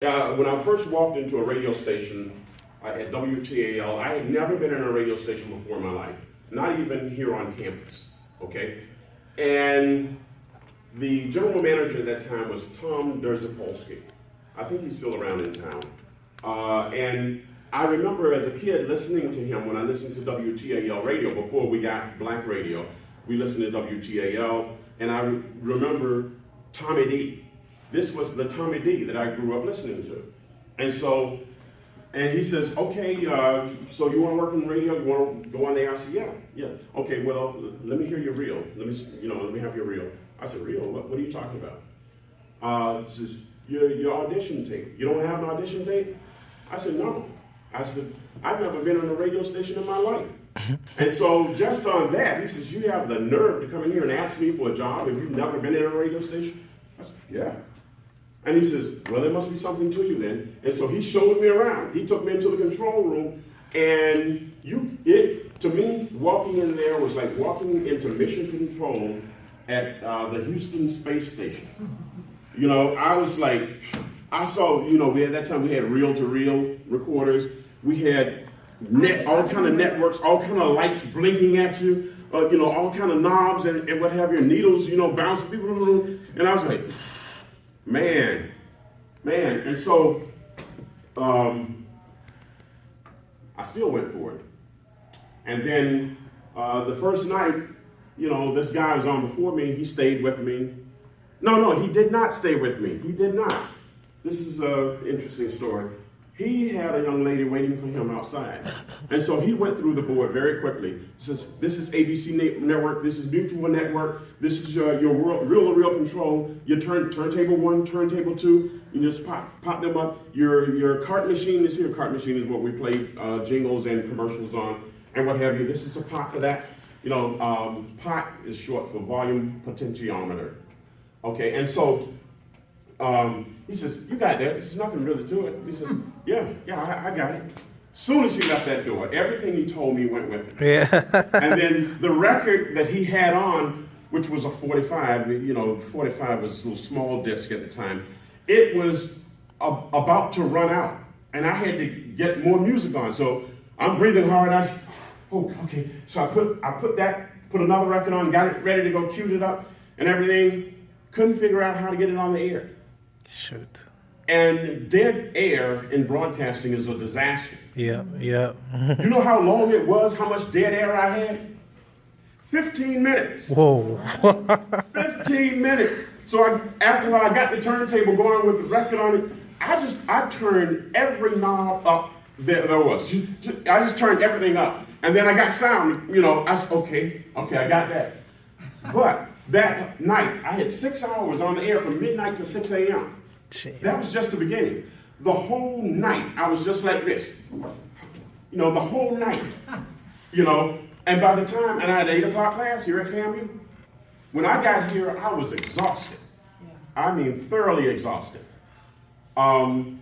When I first walked into a radio station at WTAL, I had never been in a radio station before in my life, not even here on campus, okay? And the general manager at that time was Tom Derzapolsky. I think he's still around in town. And I remember as a kid listening to him when I listened to WTAL radio before we got black radio. We listened to WTAL, and I remember Tommy D. This was the Tommy D that I grew up listening to. And he says, okay, so you want to work in radio? You want to go on there? I said, yeah. Okay, well, let me hear your reel. Let me have your reel. I said, reel? What are you talking about? He says, your audition tape. You don't have an audition tape? I said, no. I said, I've never been on a radio station in my life. And so just on that, he says, you have the nerve to come in here and ask me for a job if you've never been in a radio station? I said, yeah. And he says, well, there must be something to you then. And so he showed me around. He took me into the control room, and to me, walking in there was like walking into mission control at the Houston space station. You know, I was like, I saw, at that time we had reel-to-reel recorders. We had all kind of networks, all kind of lights blinking at you, all kind of knobs and what have you, needles, bouncing people. And I was like, man. And so I still went for it. And then the first night, this guy was on before me. He stayed with me. No, he did not stay with me. He did not. This is an interesting story. He had a young lady waiting for him outside. And so he went through the board very quickly. He says, this is ABC network, this is Mutual Network, this is your reel-to-reel control, your turntable 1, turntable 2, you just pop them up. Your cart machine is here. Cart machine is what we play jingles and commercials on and what have you. This is a pot for that. Pot is short for volume potentiometer. Okay, and so he says, you got that. There's nothing really to it. He said, yeah, I got it. Soon as he left that door, everything he told me went with it. Yeah. And then the record that he had on, which was a 45, 45 was a little small disc at the time, it was about to run out. And I had to get more music on. So I'm breathing hard. I said, oh, okay. So I put another record on, got it ready to go, queued it up and everything. Couldn't figure out how to get it on the air. Shoot. And dead air in broadcasting is a disaster. Yeah. You know how long it was, how much dead air I had? 15 minutes. Whoa. 15 minutes. So after I got the turntable going with the record on it, I turned every knob up there was. I just turned everything up. And then I got sound, I said, okay, I got that. But that night, I had 6 hours on the air from midnight to 6 a.m. Jeez. That was just the beginning. The whole night, I was just like this. The whole night. And by the time, and I had an 8 o'clock class here at FAMU, when I got here, I was exhausted. I mean, thoroughly exhausted. Tommy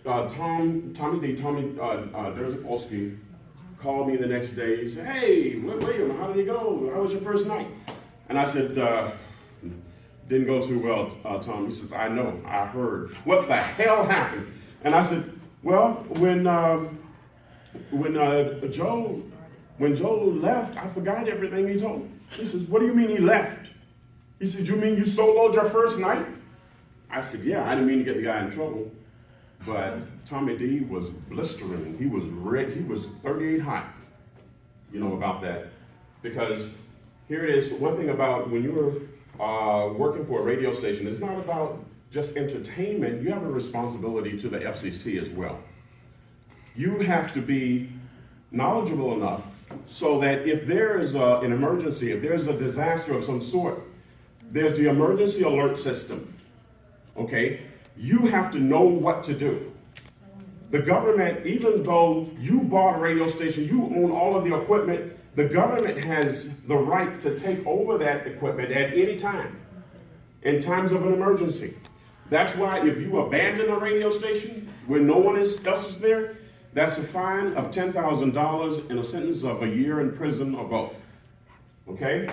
Derzapolsky called me the next day. He said, hey, William, how did it go? How was your first night? And I said, didn't go too well, Tom. He says, I know, I heard. What the hell happened? And I said, well, when Joe left, I forgot everything he told me. He says, what do you mean he left? He said, you mean you soloed your first night? I said, yeah, I didn't mean to get the guy in trouble. But Tommy D was blistering. He was red. He was 38 hot, about that. Because here it is, one thing about when you're working for a radio station, it's not about just entertainment. You have a responsibility to the FCC as well. You have to be knowledgeable enough so that if there is an emergency, if there's a disaster of some sort, there's the emergency alert system, okay? You have to know what to do. The government, even though you bought a radio station, you own all of the equipment, the government has the right to take over that equipment at any time, in times of an emergency. That's why if you abandon a radio station when no one else is there, that's a fine of $10,000 and a sentence of a year in prison or both. Okay?